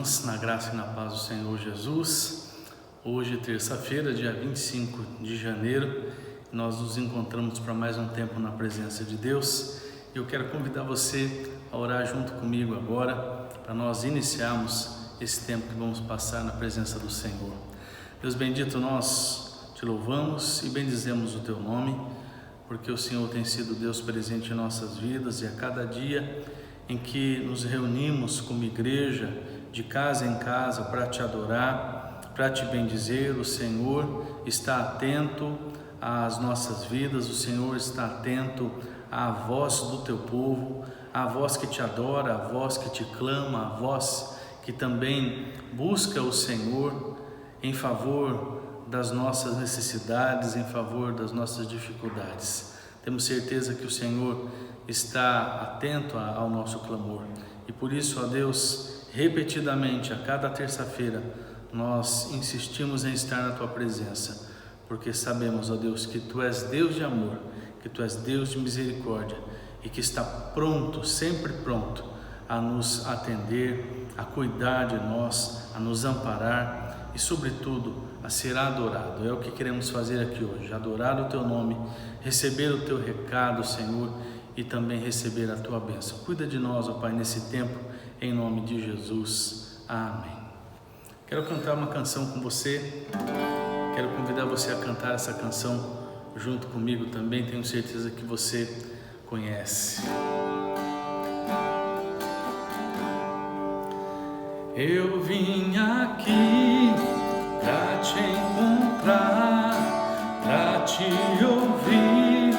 irmãs, na graça e na paz do Senhor Jesus. Hoje, terça-feira, dia 25 de janeiro, nós nos encontramos para mais um tempo na presença de Deus. Eu quero convidar você a orar junto comigo agora, para nós iniciarmos esse tempo que vamos passar na presença do Senhor. Deus bendito, nós te louvamos e bendizemos o teu nome, porque o Senhor tem sido Deus presente em nossas vidas, e a cada dia em que nos reunimos como igreja, de casa em casa, para te adorar, para te bendizer, o Senhor está atento às nossas vidas, o Senhor está atento à voz do teu povo, à voz que te adora, à voz que te clama, à voz que também busca o Senhor em favor das nossas necessidades, em favor das nossas dificuldades. Temos certeza que o Senhor está atento ao nosso clamor, e por isso, ó Deus, repetidamente, a cada terça-feira, nós insistimos em estar na tua presença, porque sabemos, ó Deus, que tu és Deus de amor, que tu és Deus de misericórdia, e que está pronto, sempre pronto, a nos atender, a cuidar de nós, a nos amparar e, sobretudo, a ser adorado. É o que queremos fazer aqui hoje: adorar o teu nome, receber o teu recado, Senhor, e também receber a tua bênção. Cuida de nós, ó Pai, nesse tempo, em nome de Jesus. Amém. Quero cantar uma canção com você. Quero convidar você a cantar essa canção junto comigo também. Tenho certeza que você conhece. Eu vim aqui pra te encontrar, pra te ouvir,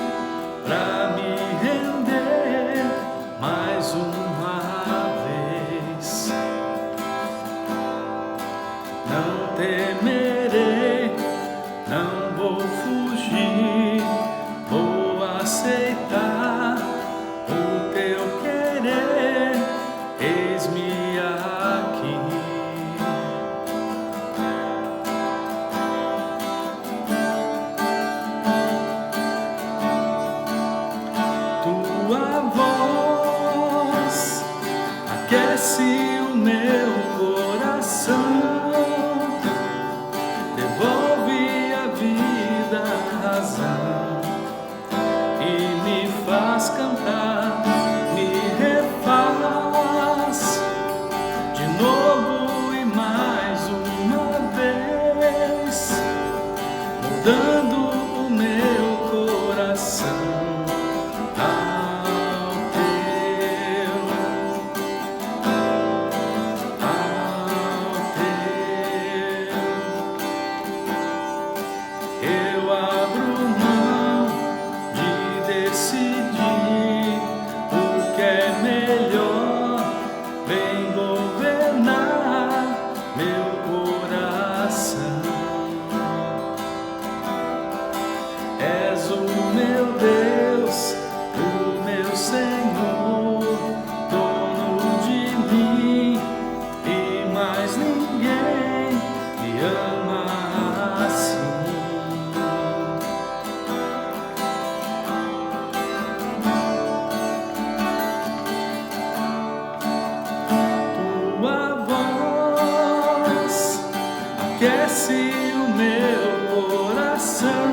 pra me render mais uma vez. Não temerei, não vou fugir, vou aceitar o teu querer. Eis-me aqui. Tua voz aquece o meu coração, devolve a vida, a razão, e me faz cantar, me refaz de novo e mais uma vez, mudando o meu coração ao teu. Eu abro mão de decidir o que é melhor, vem governar meu coração. És o meu Deus, o meu Senhor, dono de mim, e mais ninguém me ama assim. Tua voz aquece o meu coração,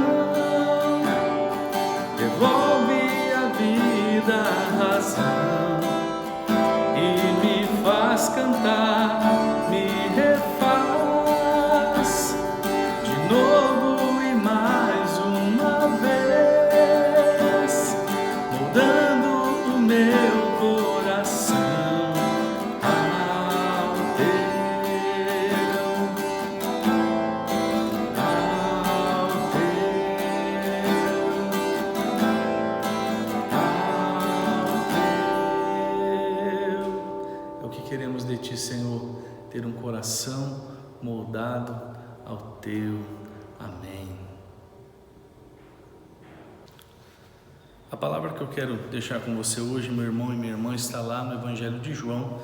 devolve a vida, a razão, e me faz cantar, me refaz de novo e mais uma vez, mudando o meu coração ao teu. É o que queremos de ti, Senhor, ter um coração moldado ao teu. Amém. A palavra que eu quero deixar com você hoje, meu irmão e minha irmã, está lá no Evangelho de João,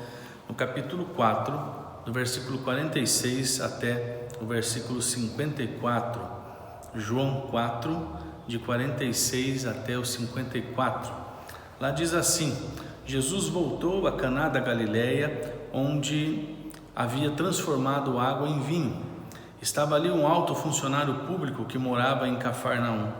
no capítulo 4, do versículo 46 até o versículo 54. João 4, de 46 até o 54. Lá diz assim: Jesus voltou a Caná da Galileia, onde havia transformado água em vinho. Estava ali um alto funcionário público que morava em Cafarnaum.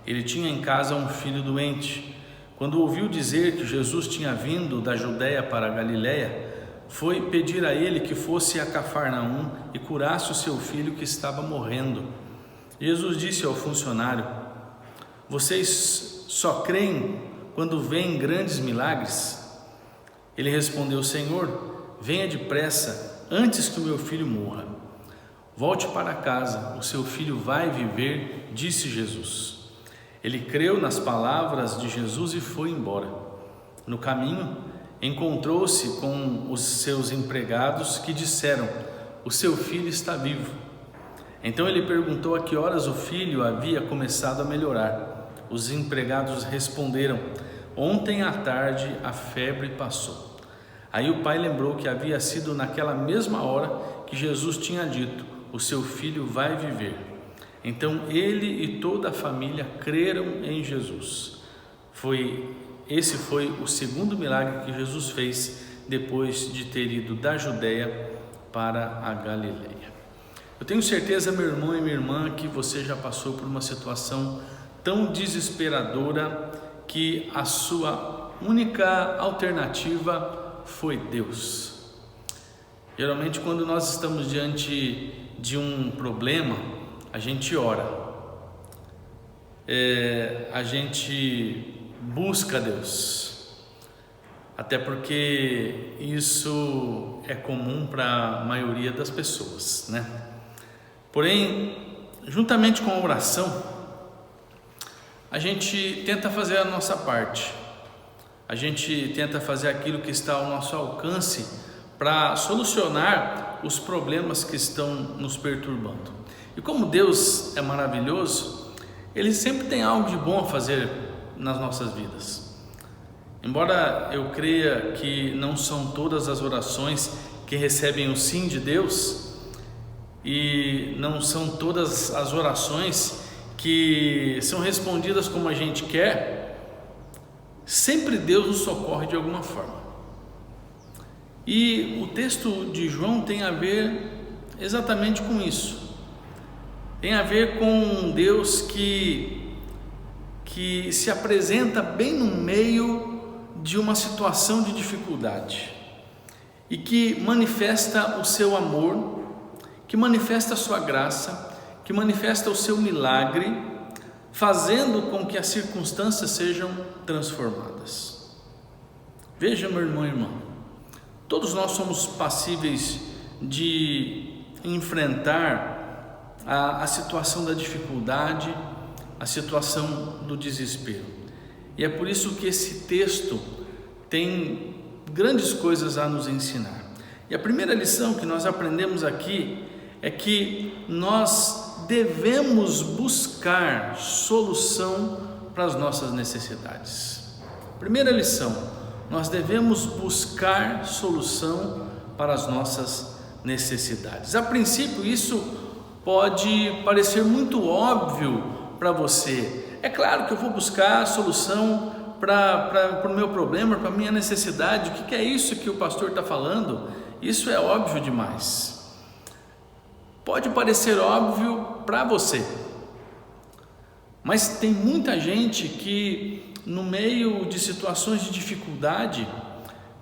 Ele tinha em casa um filho doente. Quando ouviu dizer que Jesus tinha vindo da Judéia para a Galiléia, foi pedir a ele que fosse a Cafarnaum e curasse o seu filho que estava morrendo. Jesus disse ao funcionário: vocês só creem quando veem grandes milagres? Ele respondeu: Senhor, venha depressa, antes que o meu filho morra. Volte para casa, o seu filho vai viver, disse Jesus. Ele creu nas palavras de Jesus e foi embora. No caminho, encontrou-se com os seus empregados que disseram: o seu filho está vivo. Então ele perguntou a que horas o filho havia começado a melhorar. Os empregados responderam: ontem à tarde a febre passou. Aí o pai lembrou que havia sido naquela mesma hora que Jesus tinha dito: o seu filho vai viver. Então ele e toda a família creram em Jesus. Esse foi o segundo milagre que Jesus fez depois de ter ido da Judéia para a Galileia. Eu tenho certeza, meu irmão e minha irmã, que você já passou por uma situação tão desesperadora que a sua única alternativa foi Deus. Geralmente, quando nós estamos diante de um problema, a gente ora, a gente busca Deus, até porque isso é comum para a maioria das pessoas, né? Porém, juntamente com a oração, a gente tenta fazer a nossa parte, a gente tenta fazer aquilo que está ao nosso alcance para solucionar os problemas que estão nos perturbando. E como Deus é maravilhoso, Ele sempre tem algo de bom a fazer nas nossas vidas. Embora eu creia que não são todas as orações que recebem o sim de Deus, e não são todas as orações que são respondidas como a gente quer, sempre Deus nos socorre de alguma forma. E o texto de João tem a ver exatamente com isso. Tem a ver com um Deus que se apresenta bem no meio de uma situação de dificuldade e que manifesta o seu amor, que manifesta a sua graça, que manifesta o seu milagre, fazendo com que as circunstâncias sejam transformadas. Veja, meu irmão e irmã, todos nós somos passíveis de enfrentar a situação da dificuldade, a situação do desespero. E é por isso que esse texto tem grandes coisas a nos ensinar. E a primeira lição que nós aprendemos aqui é que nós devemos buscar solução para as nossas necessidades. Primeira lição: nós devemos buscar solução para as nossas necessidades. A princípio, isso pode parecer muito óbvio para você. É claro que eu vou buscar solução para o meu problema, para a minha necessidade. O que é isso que o pastor está falando? Isso é óbvio demais. Pode parecer óbvio para você, mas tem muita gente que, no meio de situações de dificuldade,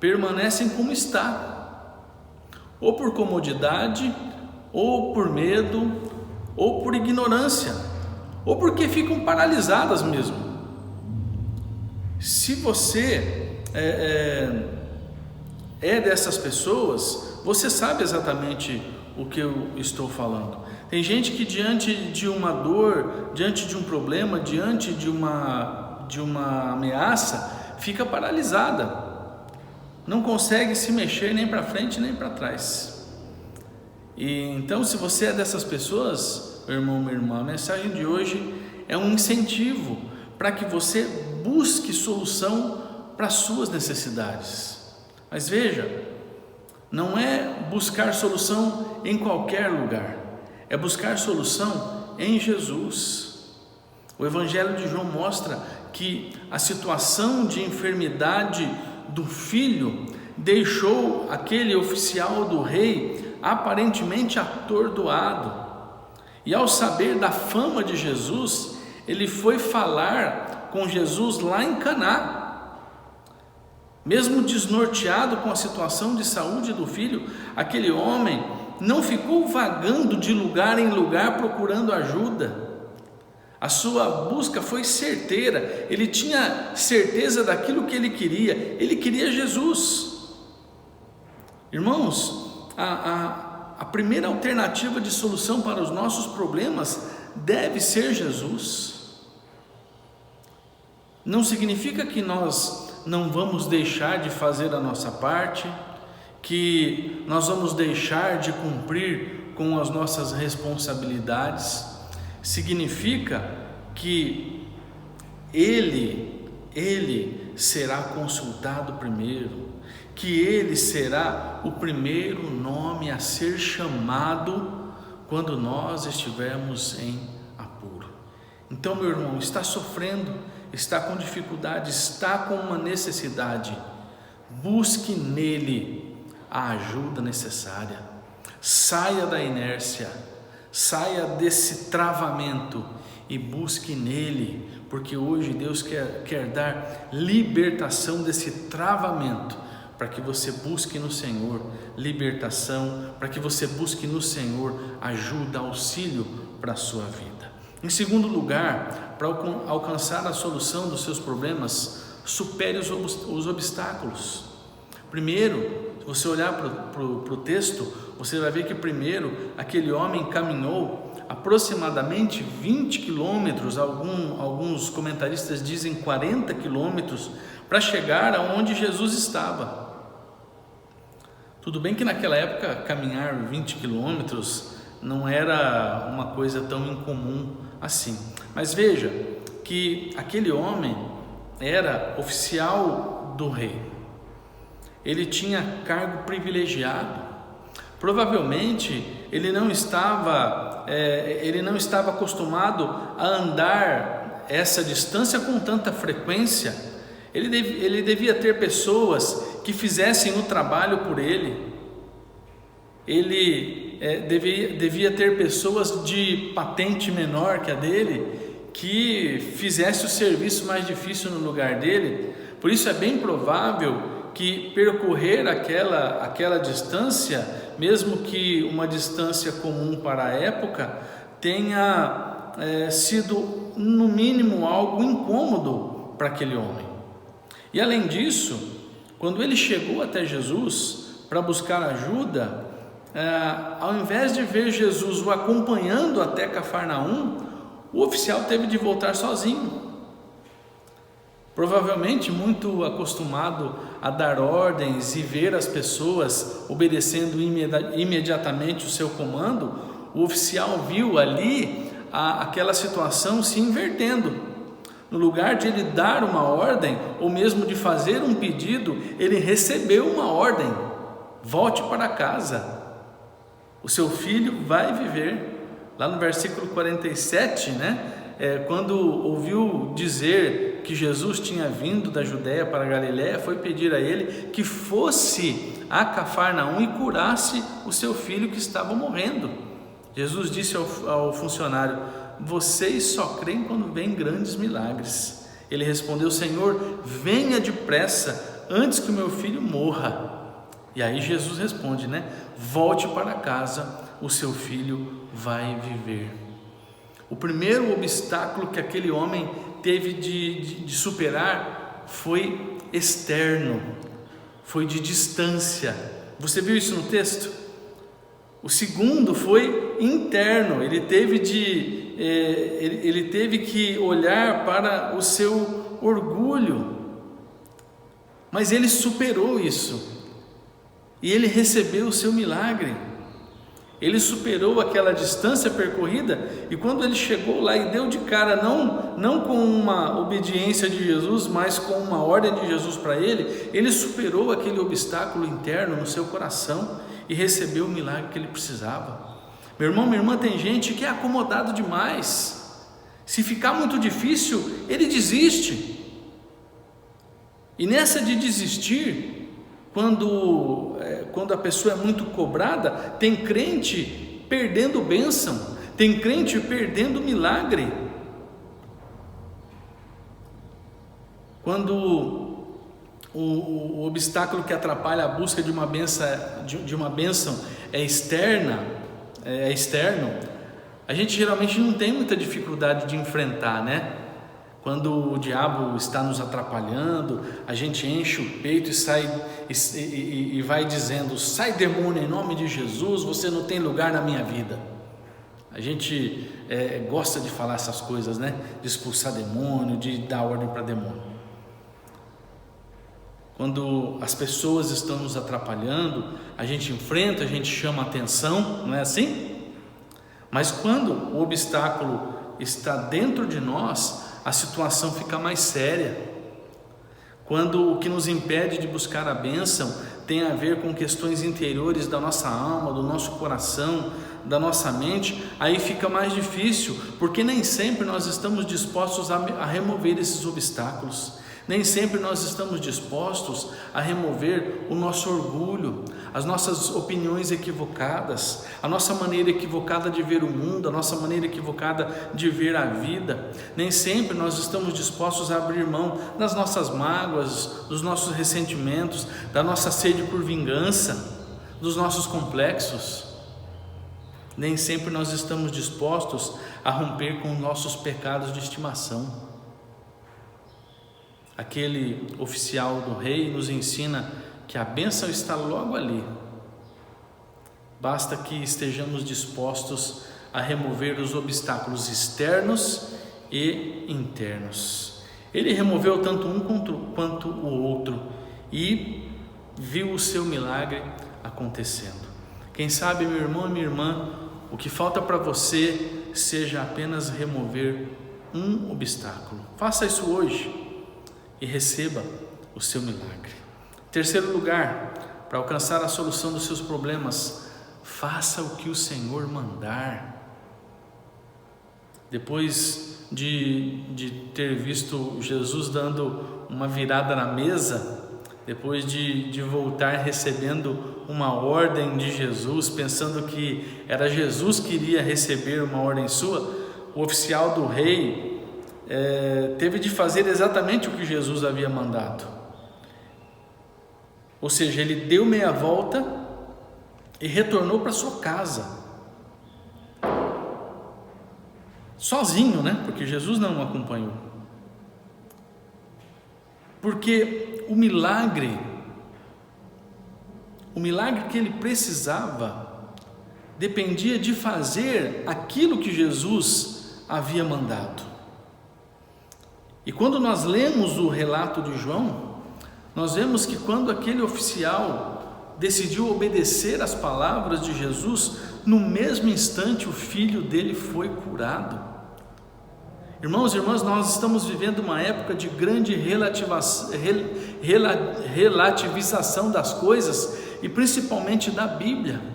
permanecem como está, ou por comodidade, ou por medo, ou por ignorância, ou porque ficam paralisadas mesmo. Se você é dessas pessoas, você sabe exatamente o que eu estou falando. Tem gente que diante de uma dor, diante de um problema, diante de uma ameaça, fica paralisada, não consegue se mexer nem para frente nem para trás. E então, se você é dessas pessoas, meu irmão, minha irmã, a mensagem de hoje é um incentivo para que você busque solução para as suas necessidades. Mas veja, não é buscar solução em qualquer lugar, é buscar solução em Jesus. O Evangelho de João mostra que a situação de enfermidade do filho deixou aquele oficial do rei aparentemente atordoado. E ao saber da fama de Jesus, ele foi falar com Jesus lá em Caná. Mesmo desnorteado com a situação de saúde do filho, aquele homem não ficou vagando de lugar em lugar procurando ajuda. A sua busca foi certeira, ele tinha certeza daquilo que ele queria Jesus. Irmãos, a primeira alternativa de solução para os nossos problemas deve ser Jesus. Não significa que nós não vamos deixar de fazer a nossa parte, que nós vamos deixar de cumprir com as nossas responsabilidades. Significa que ele será consultado primeiro, que ele será o primeiro nome a ser chamado quando nós estivermos em apuro. Então, meu irmão, está sofrendo, está com dificuldade, está com uma necessidade, busque nele a ajuda necessária, saia da inércia, saia desse travamento e busque nele, porque hoje Deus quer dar libertação desse travamento, para que você busque no Senhor libertação, para que você busque no Senhor ajuda, auxílio para a sua vida. Em segundo lugar, para alcançar a solução dos seus problemas, supere os obstáculos. Primeiro, se você olhar para o texto, você vai ver que primeiro aquele homem caminhou aproximadamente 20 quilômetros, alguns comentaristas dizem 40 quilômetros, para chegar aonde Jesus estava. Tudo bem que naquela época caminhar 20 quilômetros não era uma coisa tão incomum assim, mas veja que aquele homem era oficial do rei, ele tinha cargo privilegiado, provavelmente ele não estava acostumado a andar essa distância com tanta frequência. Ele devia ter pessoas que fizessem o trabalho por ele. Ele devia ter pessoas de patente menor que a dele, que fizesse o serviço mais difícil no lugar dele. Por isso é bem provável que percorrer aquela distância, mesmo que uma distância comum para a época, tenha sido no mínimo algo incômodo para aquele homem. E além disso, quando ele chegou até Jesus para buscar ajuda, ao invés de ver Jesus o acompanhando até Cafarnaum, o oficial teve de voltar sozinho. Provavelmente muito acostumado a dar ordens e ver as pessoas obedecendo imediatamente o seu comando, o oficial viu ali aquela situação se invertendo. No lugar de ele dar uma ordem, ou mesmo de fazer um pedido, ele recebeu uma ordem: volte para casa, o seu filho vai viver. Lá no versículo 47, quando ouviu dizer que Jesus tinha vindo da Judéia para a Galiléia, foi pedir a ele que fosse a Cafarnaum e curasse o seu filho que estava morrendo. Jesus disse ao funcionário: vocês só creem quando veem grandes milagres. Ele respondeu: Senhor, venha depressa antes que o meu filho morra. E aí Jesus responde, volte para casa, o seu filho vai viver. O primeiro obstáculo que aquele homem teve de superar foi externo, foi de distância. Você viu isso no texto? O segundo foi interno, ele teve que olhar para o seu orgulho, mas ele superou isso, e ele recebeu o seu milagre. Ele superou aquela distância percorrida, e quando ele chegou lá e deu de cara, não com uma obediência de Jesus, mas com uma ordem de Jesus para ele superou aquele obstáculo interno no seu coração e recebeu o milagre que ele precisava. Meu irmão, minha irmã, tem gente que é acomodado demais. Se ficar muito difícil, ele desiste. E nessa de desistir, quando a pessoa é muito cobrada, tem crente perdendo bênção, tem crente perdendo milagre. Quando o obstáculo que atrapalha a busca de uma bênção é externo, a gente geralmente não tem muita dificuldade de enfrentar, né? Quando o diabo está nos atrapalhando, a gente enche o peito e vai dizendo: sai demônio em nome de Jesus, você não tem lugar na minha vida. A gente gosta de falar essas coisas, né? De expulsar demônio, de dar ordem para demônio. Quando as pessoas estão nos atrapalhando, a gente enfrenta, a gente chama atenção, não é assim? Mas quando o obstáculo está dentro de nós, a situação fica mais séria. Quando o que nos impede de buscar a bênção tem a ver com questões interiores da nossa alma, do nosso coração, da nossa mente, aí fica mais difícil, porque nem sempre nós estamos dispostos a remover esses obstáculos. Nem sempre nós estamos dispostos a remover o nosso orgulho, as nossas opiniões equivocadas, a nossa maneira equivocada de ver o mundo, a nossa maneira equivocada de ver a vida. Nem sempre nós estamos dispostos a abrir mão das nossas mágoas, dos nossos ressentimentos, da nossa sede por vingança, dos nossos complexos. Nem sempre nós estamos dispostos a romper com nossos pecados de estimação. Aquele oficial do rei nos ensina que a bênção está logo ali. Basta que estejamos dispostos a remover os obstáculos externos e internos. Ele removeu tanto um quanto o outro e viu o seu milagre acontecendo. Quem sabe, meu irmão e minha irmã, o que falta para você seja apenas remover um obstáculo. Faça isso hoje e receba o seu milagre. Terceiro lugar, para alcançar a solução dos seus problemas, faça o que o Senhor mandar. Depois de ter visto Jesus dando uma virada na mesa, depois de voltar recebendo uma ordem de Jesus, pensando que era Jesus que iria receber uma ordem sua, o oficial do rei teve de fazer exatamente o que Jesus havia mandado. Ou seja, ele deu meia volta e retornou para sua casa, sozinho, né? Porque Jesus não o acompanhou. Porque o milagre que ele precisava dependia de fazer aquilo que Jesus havia mandado. E quando nós lemos o relato de João, nós vemos que quando aquele oficial decidiu obedecer às palavras de Jesus, no mesmo instante o filho dele foi curado. Irmãos e irmãs, nós estamos vivendo uma época de grande relativização das coisas e principalmente da Bíblia.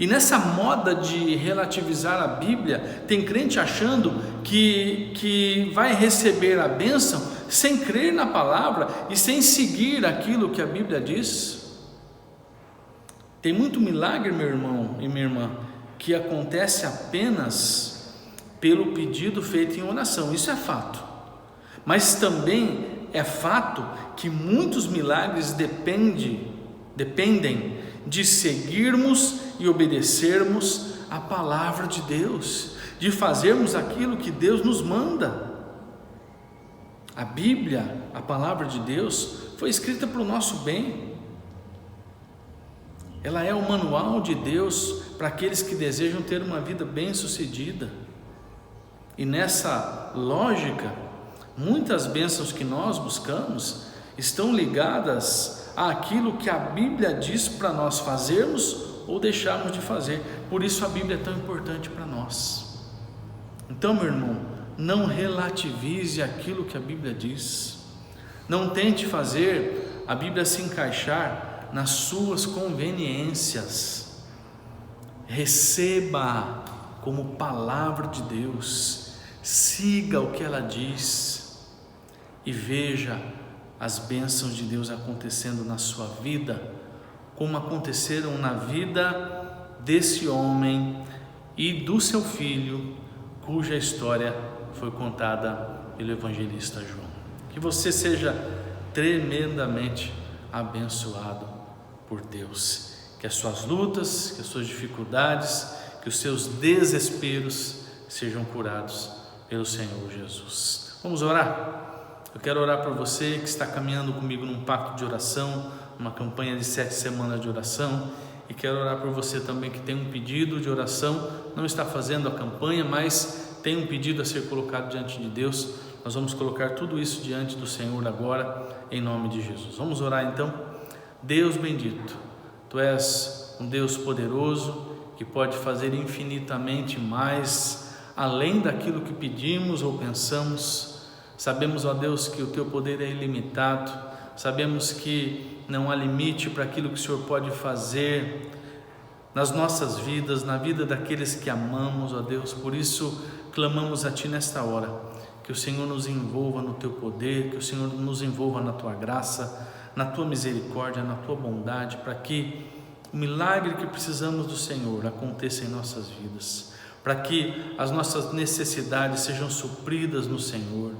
E nessa moda de relativizar a Bíblia, tem crente achando que vai receber a bênção sem crer na palavra e sem seguir aquilo que a Bíblia diz. Tem muito milagre, meu irmão e minha irmã, que acontece apenas pelo pedido feito em oração. Isso é fato. Mas também é fato que muitos milagres dependem de seguirmos e obedecermos a palavra de Deus, de fazermos aquilo que Deus nos manda. A Bíblia, a palavra de Deus, foi escrita para o nosso bem. Ela é o manual de Deus para aqueles que desejam ter uma vida bem-sucedida. E nessa lógica, muitas bênçãos que nós buscamos estão ligadas àquilo que a Bíblia diz para nós fazermos ou deixarmos de fazer. Por isso a Bíblia é tão importante para nós. Então, meu irmão, não relativize aquilo que a Bíblia diz. Não tente fazer a Bíblia se encaixar nas suas conveniências. Receba como palavra de Deus, siga o que ela diz e veja as bênçãos de Deus acontecendo na sua vida, como aconteceram na vida desse homem e do seu filho, cuja história foi contada pelo evangelista João. Que você seja tremendamente abençoado por Deus, que as suas lutas, que as suas dificuldades, que os seus desesperos sejam curados pelo Senhor Jesus. Vamos orar? Eu quero orar por você que está caminhando comigo num pacto de oração, uma campanha de 7 semanas de oração, e quero orar por você também que tem um pedido de oração, não está fazendo a campanha, mas tem um pedido a ser colocado diante de Deus. Nós vamos colocar tudo isso diante do Senhor agora, em nome de Jesus. Vamos orar então? Deus bendito, Tu és um Deus poderoso, que pode fazer infinitamente mais, além daquilo que pedimos ou pensamos. Sabemos, ó Deus, que o Teu poder é ilimitado, sabemos que não há limite para aquilo que o Senhor pode fazer nas nossas vidas, na vida daqueles que amamos, ó Deus. Por isso, clamamos a Ti nesta hora, que o Senhor nos envolva no Teu poder, que o Senhor nos envolva na Tua graça, na Tua misericórdia, na Tua bondade, para que o milagre que precisamos do Senhor aconteça em nossas vidas, para que as nossas necessidades sejam supridas no Senhor,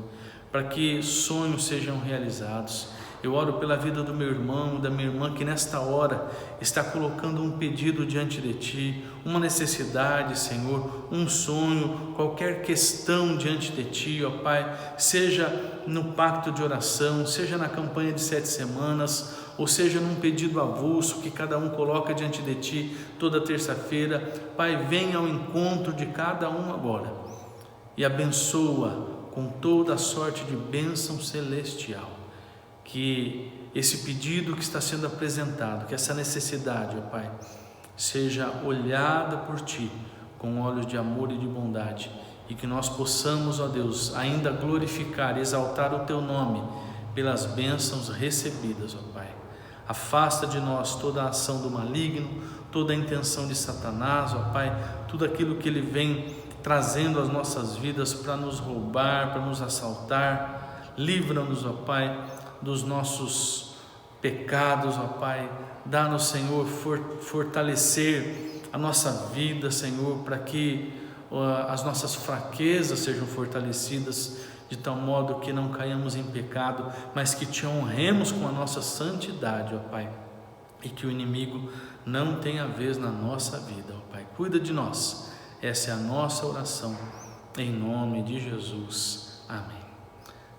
para que sonhos sejam realizados. Eu oro pela vida do meu irmão, da minha irmã, que nesta hora está colocando um pedido diante de Ti, uma necessidade, Senhor, um sonho, qualquer questão diante de Ti, ó Pai, seja no pacto de oração, seja na campanha de 7 semanas, ou seja num pedido avulso que cada um coloca diante de Ti toda terça-feira. Pai, venha ao encontro de cada um agora e abençoa com toda a sorte de bênção celestial. Que esse pedido que está sendo apresentado, que essa necessidade, ó Pai, seja olhada por Ti com olhos de amor e de bondade, e que nós possamos, ó Deus, ainda glorificar e exaltar o Teu nome pelas bênçãos recebidas, ó Pai. Afasta de nós toda a ação do maligno, toda a intenção de Satanás, ó Pai, tudo aquilo que ele vem trazendo às nossas vidas para nos roubar, para nos assaltar. Livra-nos, ó Pai, dos nossos pecados, ó Pai. Dá-nos, Senhor, fortalecer a nossa vida, Senhor, para que as nossas fraquezas sejam fortalecidas, de tal modo que não caiamos em pecado, mas que Te honremos com a nossa santidade, ó Pai, e que o inimigo não tenha vez na nossa vida, ó Pai. Cuida de nós, essa é a nossa oração, em nome de Jesus, amém.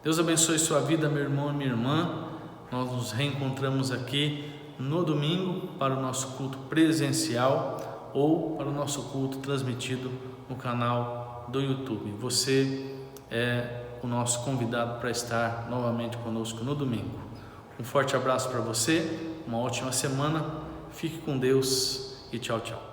Deus abençoe sua vida, meu irmão e minha irmã. Nós nos reencontramos aqui no domingo para o nosso culto presencial ou para o nosso culto transmitido no canal do YouTube. Você é o nosso convidado para estar novamente conosco no domingo. Um forte abraço para você, uma ótima semana, fique com Deus e tchau, tchau.